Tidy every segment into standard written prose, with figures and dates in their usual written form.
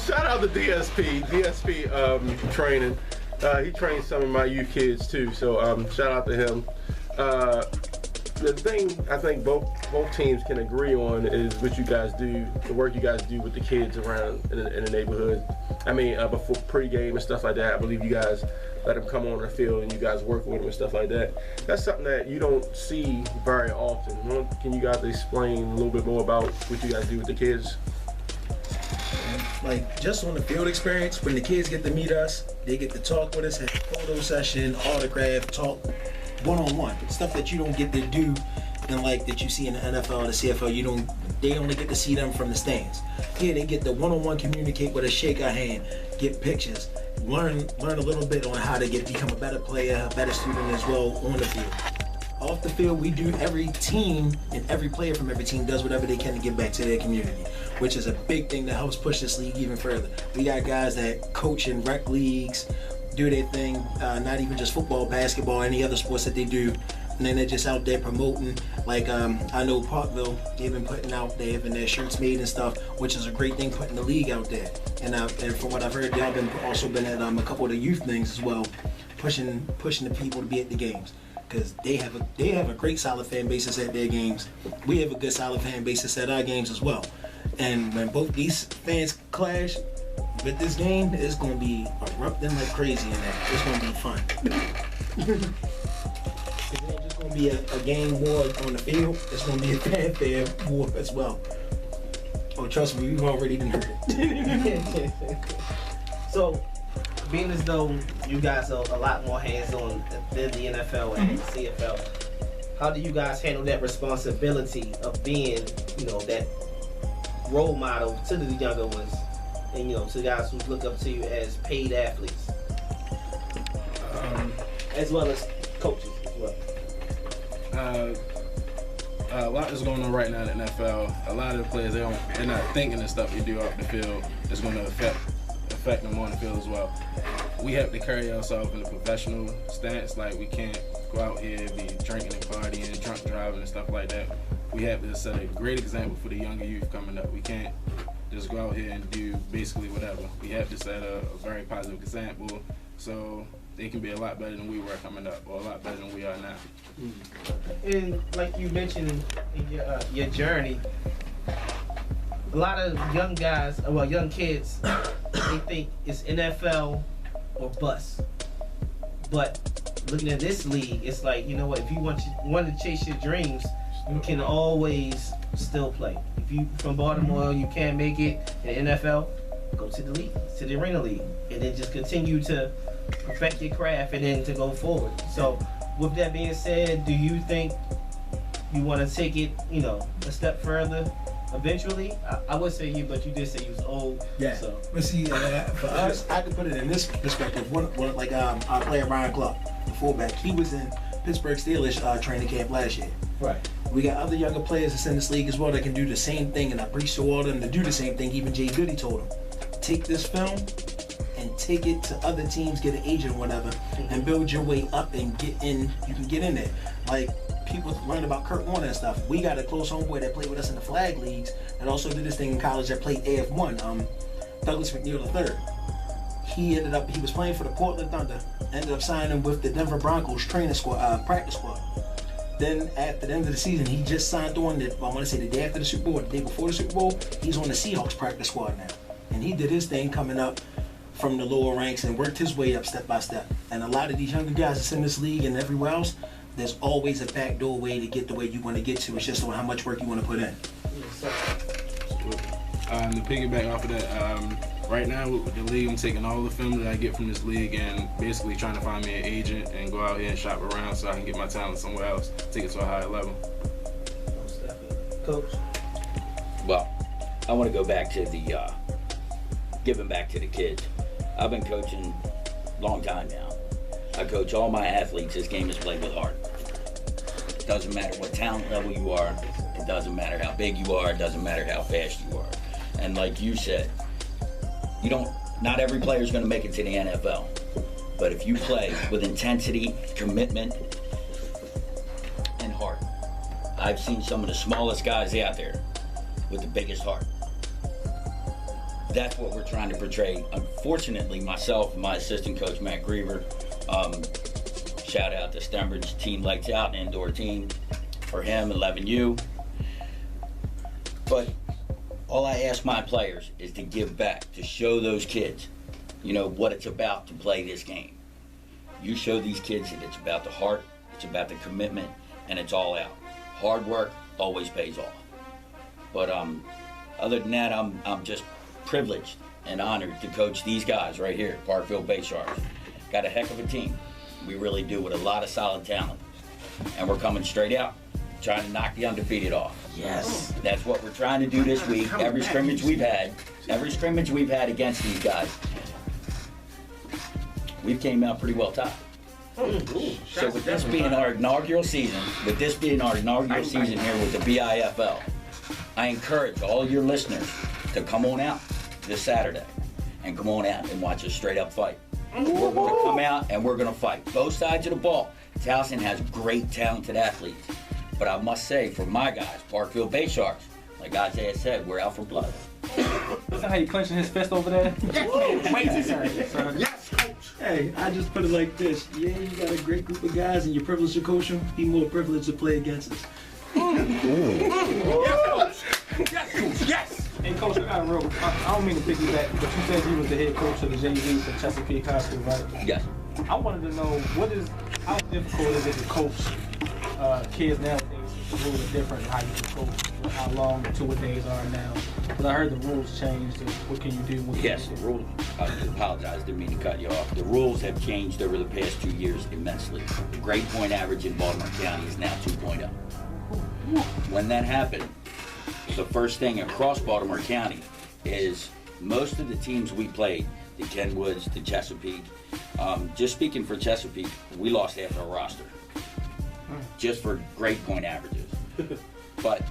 Shout out to DSP training. He trains some of my youth kids too, so shout out to him. The thing I think both teams can agree on is what you guys do, the work you guys do with the kids around in the neighborhood. I mean, before pregame and stuff like that, I believe you guys let them come on the field and you guys work with them and stuff like that. That's something that you don't see very often. Can you guys explain a little bit more about what you guys do with the kids? Like, just on the field experience, when the kids get to meet us, they get to talk with us, have a photo session, autograph, talk one-on-one. Stuff that you don't get to do and like that you see in the NFL or the CFL, they only get to see them from the stands. Here they get to one-on-one communicate with us, shake our hand, get pictures, learn a little bit on how to become a better player, a better student as well on the field. Off the field, we do, every team and every player from every team does whatever they can to give back to their community, which is a big thing that helps push this league even further. We got guys that coach in rec leagues, do their thing, not even just football, basketball, any other sports that they do, and then they're just out there promoting. Like, I know Parkville, they've been putting out, they having their shirts made and stuff, which is a great thing, putting the league out there. And from what I've heard, y'all also been at a couple of the youth things as well, pushing the people to be at the games. Because they have a great solid fan basis at their games. We have a good solid fan basis at our games as well. And when both these fans clash with this game, it's going to be erupting like crazy in there. It's going to be fun. It's not just going to be a game war on the field. It's going to be a fanfare war as well. Oh, trust me, we've already been heard it. So, being as though you guys are a lot more hands-on than the NFL and the CFL, how do you guys handle that responsibility of being, that role model to the younger ones, and to guys who look up to you as paid athletes, as well as coaches as well? A lot is going on right now in the NFL. A lot of the players, they're not thinking the stuff they do off the field is going to affect them on the field as well. We have to carry ourselves in a professional stance. Like, we can't go out here and be drinking and partying, drunk driving and stuff like that. We have to set a great example for the younger youth coming up. We can't just go out here and do basically whatever. We have to set a very positive example so they can be a lot better than we were coming up, or a lot better than we are now. And like you mentioned in your journey, a lot of young kids, they think it's NFL or bust. But looking at this league, it's like, if you want to chase your dreams, you can always still play. If you from Baltimore, you can't make it in the NFL, go to the league, to the arena league, and then just continue to perfect your craft and then to go forward. So with that being said, do you think you want to take it, a step further eventually? I would say you, but you did say you was old. Yeah. So. But see, for us, I could put it in this perspective. One like our player Ryan Clark, the fullback, he was in Pittsburgh Steelers training camp last year. Right. We got other younger players that's in this league as well that can do the same thing, and I preach to all of them to do the same thing. Even Jay Goody told him, take this film and take it to other teams, get an agent or whatever, and build your way up and get in. You can get in there. Like, people learn about Kurt Warner and stuff. We got a close homeboy that played with us in the flag leagues that also did this thing in college that played AF1, Douglas McNeil III. He was playing for the Portland Thunder, ended up signing with the Denver Broncos training squad, practice squad. Then at the end of the season, he just signed on the day after the Super Bowl, the day before the Super Bowl, he's on the Seahawks practice squad now. And he did his thing coming up from the lower ranks and worked his way up step by step. And a lot of these younger guys that's in this league and everywhere else, there's always a backdoor way to get the way you want to get to. It's just on how much work you want to put in. To piggyback off of that, right now with the league, I'm taking all the film that I get from this league and basically trying to find me an agent and go out here and shop around so I can get my talent somewhere else, take it to a higher level. Coach? Well, I want to go back to the giving back to the kids. I've been coaching a long time now. I coach all my athletes. This game is played with heart. It doesn't matter what talent level you are. It doesn't matter how big you are. It doesn't matter how fast you are. And like you said, not every player is going to make it to the NFL. But if you play with intensity, commitment, and heart, I've seen some of the smallest guys out there with the biggest heart. That's what we're trying to portray. Unfortunately, myself and my assistant coach, Matt Griever, shout out to Stembridge Team Lights Out, an indoor team for him, 11U. But all I ask my players is to give back, to show those kids, you know, what it's about to play this game. You show these kids that it's about the heart, it's about the commitment, and it's all out. Hard work always pays off. But other than that, I'm just privileged and honored to coach these guys right here at Parkville Baysharks. Got a heck of a team. We really do, with a lot of solid talent. And we're coming straight out, trying to knock the undefeated off. Yes. That's what we're trying to do this week. Every scrimmage we've had against these guys, we've came out pretty well top. So with this being our inaugural season, here with the BIFL, I encourage all your listeners to come on out this Saturday and come on out and watch a straight up fight. We're going to come out and we're going to fight. Both sides of the ball. Towson has great, talented athletes. But I must say, for my guys, Parkville Baysharks, like Isaiah said, we're out for blood. Is that how you clenching his fist over there? Yes, coach. Hey, I just put it like this. Yeah, you got a great group of guys and you're privileged to coach them. He's more privileged to play against us. Yes, coach. Yes, coach. Yes. Hey, coach, I got a real. I don't mean to piggyback, but you said you was the head coach of the JVs at Chesapeake High School, right? Yes. I wanted to know how difficult is it to coach kids nowadays? The rules are different. How you can coach, how long the two-a-days are now. But I heard the rules changed. What can you do? Yes, the rules. I apologize, didn't mean to cut you off. The rules have changed over the past 2 years immensely. The grade point average in Baltimore County is now 2.0. When that happened, the first thing across Baltimore County is most of the teams we played, the Kenwoods, the Chesapeake, just speaking for Chesapeake, we lost half our roster just for grade point averages. But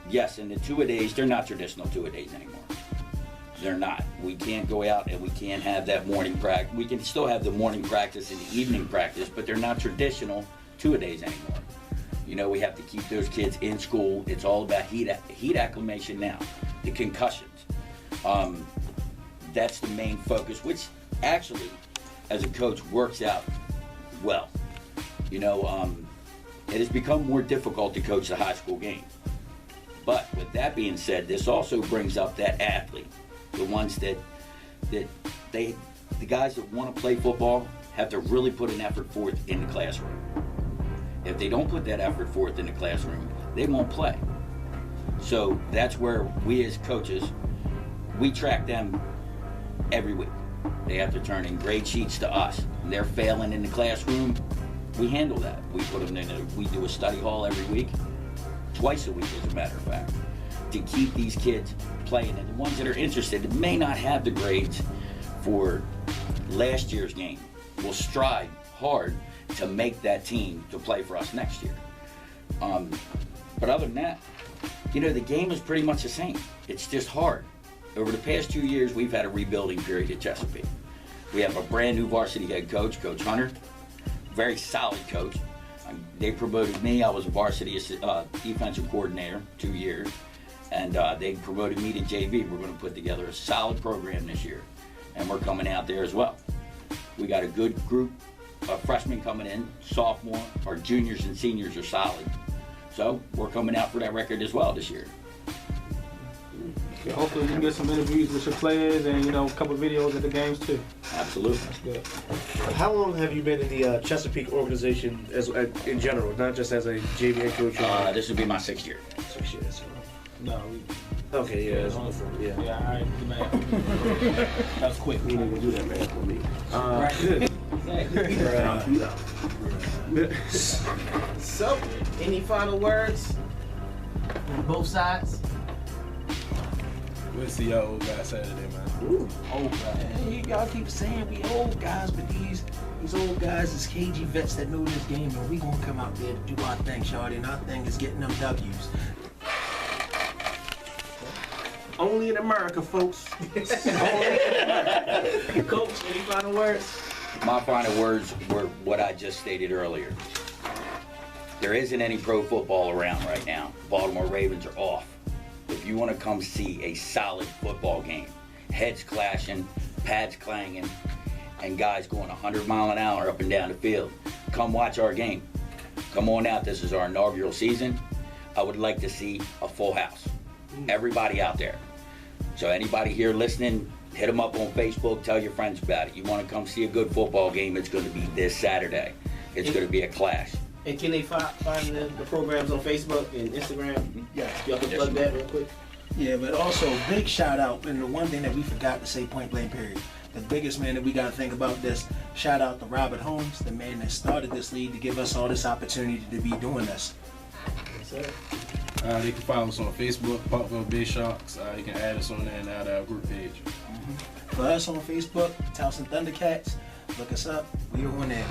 yes, in the two-a-days, they're not traditional two-a-days anymore. They're not. We can't go out and we can't have that morning practice. We can still have the morning practice and the evening practice, but they're not traditional two-a-days anymore. You know, we have to keep those kids in school. It's all about heat acclimation now, the concussions. That's the main focus, which actually, as a coach, works out well. You know, it has become more difficult to coach the high school game. But with that being said, this also brings up that athlete, the ones the guys that want to play football have to really put an effort forth in the classroom. If they don't put that effort forth in the classroom, they won't play. So that's where we as coaches, we track them every week. They have to turn in grade sheets to us. And they're failing in the classroom, we handle that. We put them we do a study hall every week, twice a week as a matter of fact, to keep these kids playing. And the ones that are interested that may not have the grades for last year's game will strive hard to make that team to play for us next year. But other than that, you know, the game is pretty much the same. It's just hard. Over the past 2 years, we've had a rebuilding period at Chesapeake. We have a brand new varsity head coach, Coach Hunter, very solid coach. They promoted me. I was a varsity defensive coordinator 2 years, and they promoted me to JV. We're going to put together a solid program this year, and we're coming out there as well. We got a good group of freshmen coming in, sophomore. Our juniors and seniors are solid. So we're coming out for that record as well this year. Yeah, hopefully we can get some interviews with your players and, you know, a couple of videos at the games too. Absolutely. That's good. How long have you been in the Chesapeake organization in general, not just as a JV coach? This would be my 6th year. 6 years. No, Okay, yeah, that's before. Yeah. yeah, all right, man. That was quick. We didn't even do that, man, for me. So, any final words on both sides? We'll see y'all old guys Saturday, man. Old guys. Y'all keep saying we old guys, but these old guys is cagey vets that know this game, and we gonna come out there to do our thing, shawty, and our thing is getting them W's. Only in America, folks. Coach, any final words? My final words were what I just stated earlier. There isn't any pro football around right now. Baltimore Ravens are off. If you want to come see a solid football game, heads clashing, pads clanging, and guys going 100 mile an hour up and down the field, come watch our game. Come on out. This is our inaugural season. I would like to see a full house. Everybody out there. So anybody here listening, hit them up on Facebook. Tell your friends about it. You want to come see a good football game, it's going to be this Saturday. It's going to be a clash. And can they find the programs on Facebook and Instagram? Yeah. Y'all can plug that real quick. Yeah, but also big shout out, and the one thing that we forgot to say, point blank period. The biggest man that we got to think about this, shout out to Robert Holmes, the man that started this league to give us all this opportunity to be doing this. Yes, sir. They can follow us on Facebook, Parkville Baysharks. You can add us on there and add our group page. For us on Facebook, Towson Thundercats, look us up. We are on there.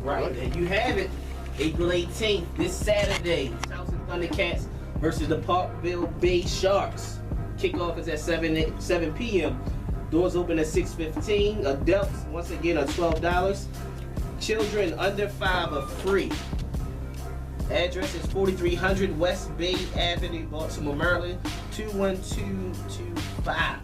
Right, and you have it. April 18th, this Saturday, Towson Thundercats versus the Parkville Baysharks. Kickoff is at 7 p.m. Doors open at 6:15. Adults, once again, are $12. Children under 5 are free. Address is 4300 West Bay Avenue, Baltimore, Maryland, 21225.